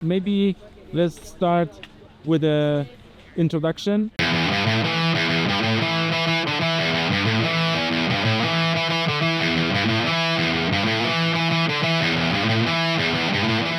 Maybe let's start with the introduction.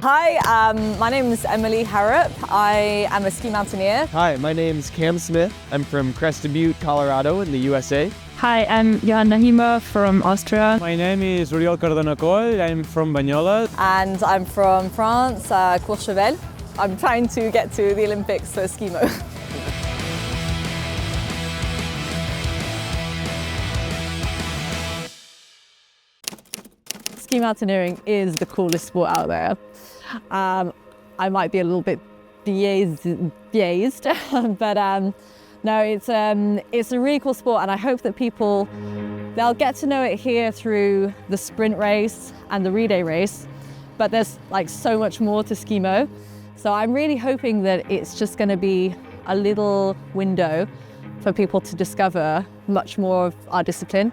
Hi, my name is Emily Harrop. I am a ski mountaineer. Hi, my name's Cam Smith. I'm from Crested Butte, Colorado in the USA. Hi, I'm Johanna Hima from Austria. My name is Uriel Cardona-Coll. I'm from Bagnola. And I'm from France, Courchevel. I'm trying to get to the Olympics for skimo. Ski mountaineering is the coolest sport out there. I might be a little bit biased, but no, it's a really cool sport, and I hope that they'll get to know it here through the sprint race and the relay race. But there's like so much more to skimo, so I'm really hoping that it's just going to be a little window for people to discover much more of our discipline.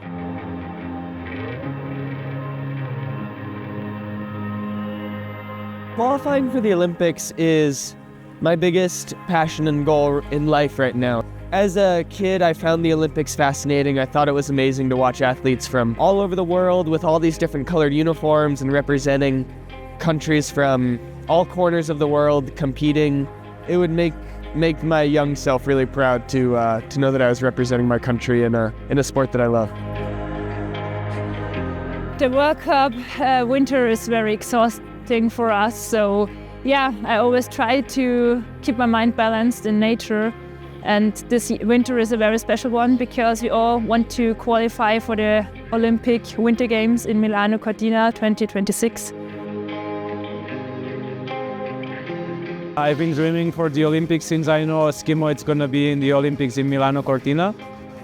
Qualifying for the Olympics is my biggest passion and goal in life right now. As a kid, I found the Olympics fascinating. I thought it was amazing to watch athletes from all over the world with all these different colored uniforms and representing countries from all corners of the world competing. It would make my young self really proud to know that I was representing my country in a sport that I love. The World Cup winter is very exhausting for us, so yeah, I always try to keep my mind balanced in nature. And this winter is a very special one because we all want to qualify for the Olympic Winter Games in Milano Cortina 2026. I've been dreaming for the Olympics since I know skimo it's gonna be in the Olympics in Milano Cortina.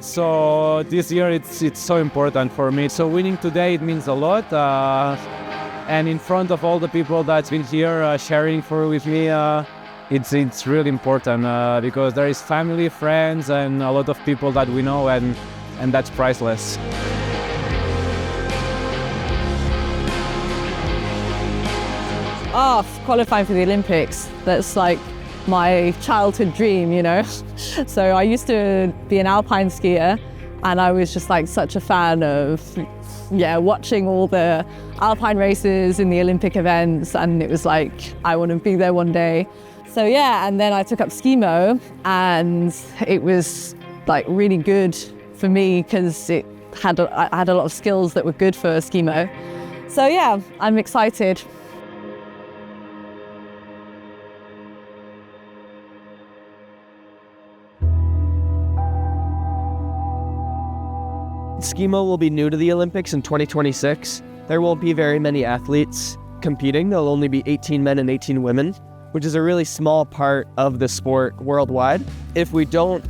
So this year it's so important for me. So winning today, it means a lot. And in front of all the people that's been here sharing with me, it's really important because there is family, friends, and a lot of people that we know, and that's priceless. Qualifying for the Olympics, that's like my childhood dream, you know. So I used to be an alpine skier, and I was just like such a fan of watching all the alpine races in the Olympic events, and it was like I want to be there one day. So yeah, and then I took up skimo, and it was like really good for me because I had a lot of skills that were good for skimo. So yeah, I'm excited. Skimo will be new to the Olympics in 2026. There won't be very many athletes competing. There'll only be 18 men and 18 women, which is a really small part of the sport worldwide. If we don't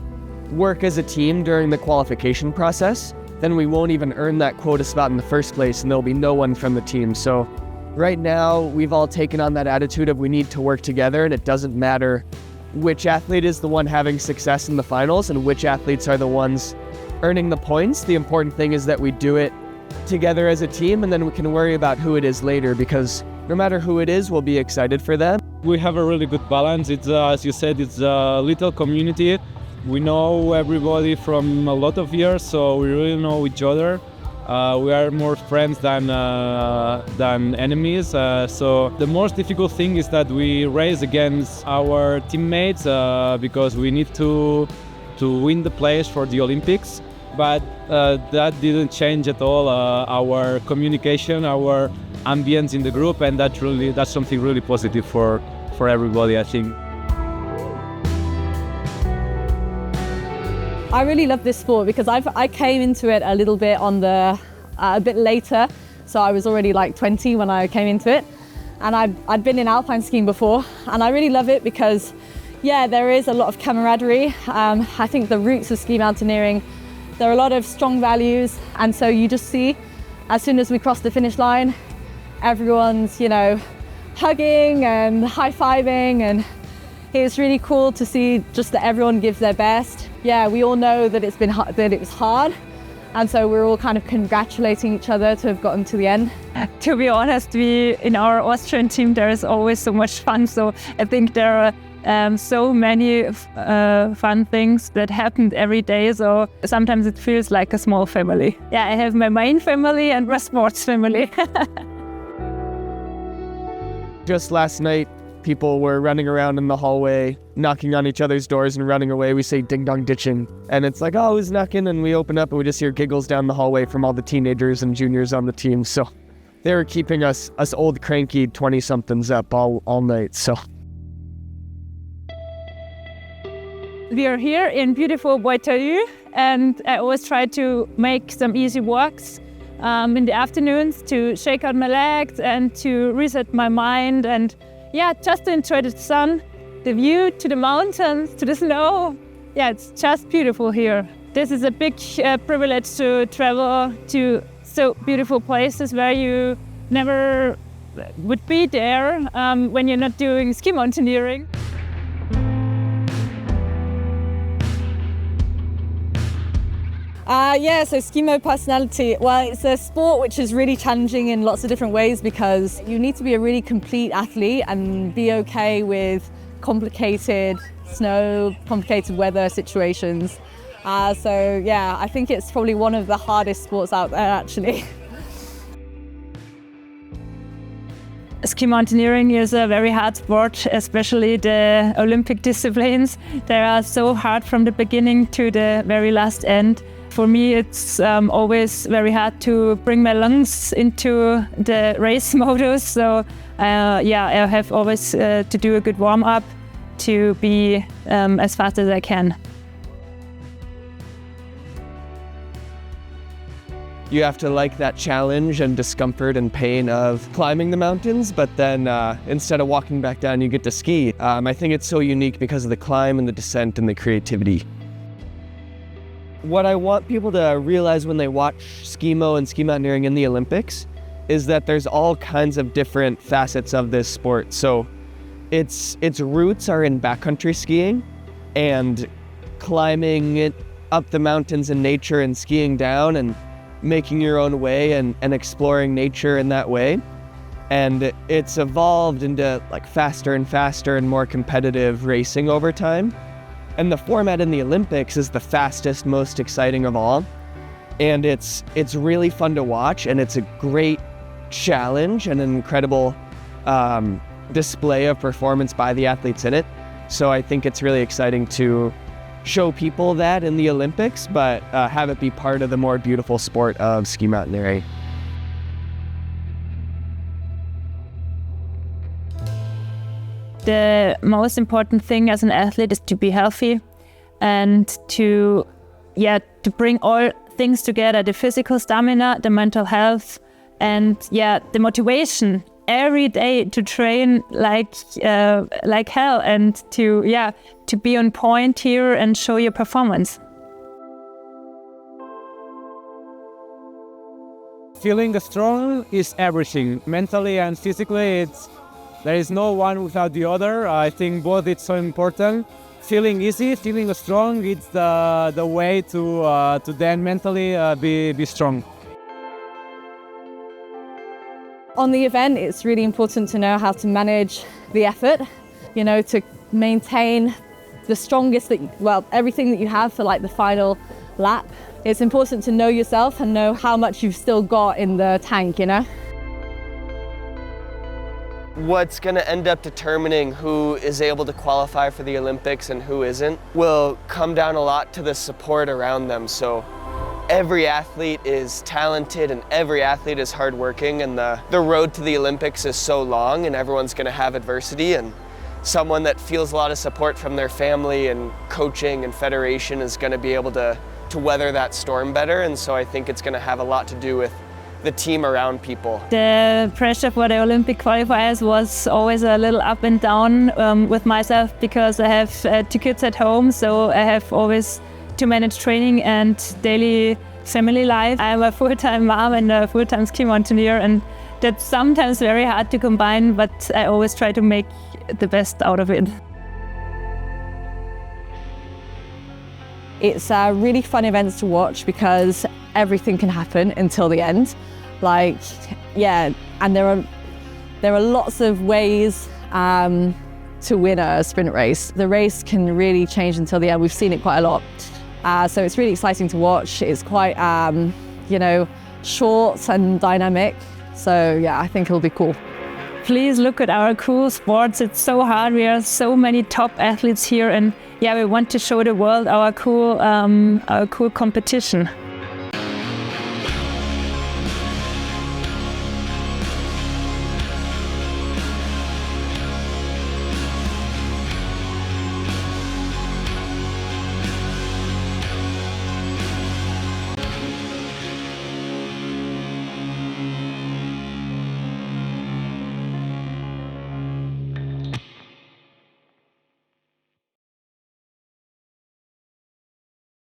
work as a team during the qualification process, then we won't even earn that quota spot in the first place, and there'll be no one from the team. So right now, we've all taken on that attitude of we need to work together, and it doesn't matter which athlete is the one having success in the finals and which athletes are the ones earning the points. The important thing is that we do it together as a team, and then we can worry about who it is later, because no matter who it is, we'll be excited for them. We have a really good balance. It's as you said, it's a little community. We know everybody from a lot of years, so we really know each other. We are more friends than enemies. So the most difficult thing is that we race against our teammates because we need to win the place for the Olympics. But that didn't change at all our communication, our ambience in the group, and that's something really positive for everybody, I think. I really love this sport because I came into it a little bit a bit later, so I was already like 20 when I came into it, and I'd been in alpine skiing before, and I really love it because there is a lot of camaraderie. I think the roots of ski mountaineering, there are a lot of strong values, and so you just see, as soon as we cross the finish line, everyone's, hugging and high-fiving, and it's really cool to see just that everyone gives their best. Yeah, we all know that it was hard, And so we're all kind of congratulating each other to have gotten to the end. To be honest, in our Austrian team, there is always so much fun. So I think there are so many fun things that happened every day. So sometimes it feels like a small family. Yeah, I have my main family and my sports family. Just last night, people were running around in the hallway, knocking on each other's doors and running away. We say ding dong ditching. And it's like, oh, who's knocking? And we open up and we just hear giggles down the hallway from all the teenagers and juniors on the team. So they were keeping us old cranky 20-somethings up all night. So we are here in beautiful Boitaru, and I always try to make some easy walks in the afternoons to shake out my legs and to reset my mind, and yeah, just to enjoy the sun, the view to the mountains, to the snow. Yeah, it's just beautiful here. This is a big privilege to travel to so beautiful places where you never would be there when you're not doing ski mountaineering. So skimo personality, well, it's a sport which is really challenging in lots of different ways because you need to be a really complete athlete and be okay with complicated snow, complicated weather situations. So yeah, I think it's probably one of the hardest sports out there actually. Ski mountaineering is a very hard sport, especially the Olympic disciplines. They are so hard from the beginning to the very last end. For me, it's always very hard to bring my lungs into the race modus. So yeah, I have always to do a good warm-up to be as fast as I can. you have to like that challenge and discomfort and pain of climbing the mountains, but then instead of walking back down, you get to ski. I think it's so unique because of the climb and the descent and the creativity. What I want people to realize when they watch skimo and ski mountaineering in the Olympics is that there's all kinds of different facets of this sport. So its roots are in backcountry skiing and climbing it up the mountains in nature and skiing down and making your own way and exploring nature in that way. And it's evolved into like faster and faster and more competitive racing over time. And the format in the Olympics is the fastest, most exciting of all. And it's really fun to watch, and it's a great challenge and an incredible display of performance by the athletes in it. So I think it's really exciting to show people that in the Olympics, but have it be part of the more beautiful sport of ski mountaineering. The most important thing as an athlete is to be healthy and to bring all things together, the physical stamina, the mental health, and the motivation every day to train like hell and to be on point here and show your performance. Feeling strong is everything. Mentally and physically, there is no one without the other. I think both it's so important. Feeling easy, feeling strong, it's the way to then mentally be strong. On the event, it's really important to know how to manage the effort, to maintain the strongest everything that you have for like the final lap. It's important to know yourself and know how much you've still got in the tank, What's going to end up determining who is able to qualify for the Olympics and who isn't will come down a lot to the support around them. So every athlete is talented and every athlete is hardworking, and the road to the Olympics is so long, and everyone's going to have adversity, and someone that feels a lot of support from their family and coaching and federation is going to be able to weather that storm better. And so I think it's going to have a lot to do with the team around people. The pressure for the Olympic qualifiers was always a little up and down with myself, because I have 2 kids at home, so I have always to manage training and daily family life. I'm a full-time mom and a full-time ski mountaineer, and that's sometimes very hard to combine, but I always try to make the best out of it. It's really fun events to watch because everything can happen until the end. Like, yeah, and there are lots of ways to win a sprint race. The race can really change until the end. We've seen it quite a lot. So it's really exciting to watch. It's quite, you know, short and dynamic. So yeah, I think it'll be cool. Please look at our cool sports. It's so hard. We have so many top athletes here, and yeah, we want to show the world our cool competition.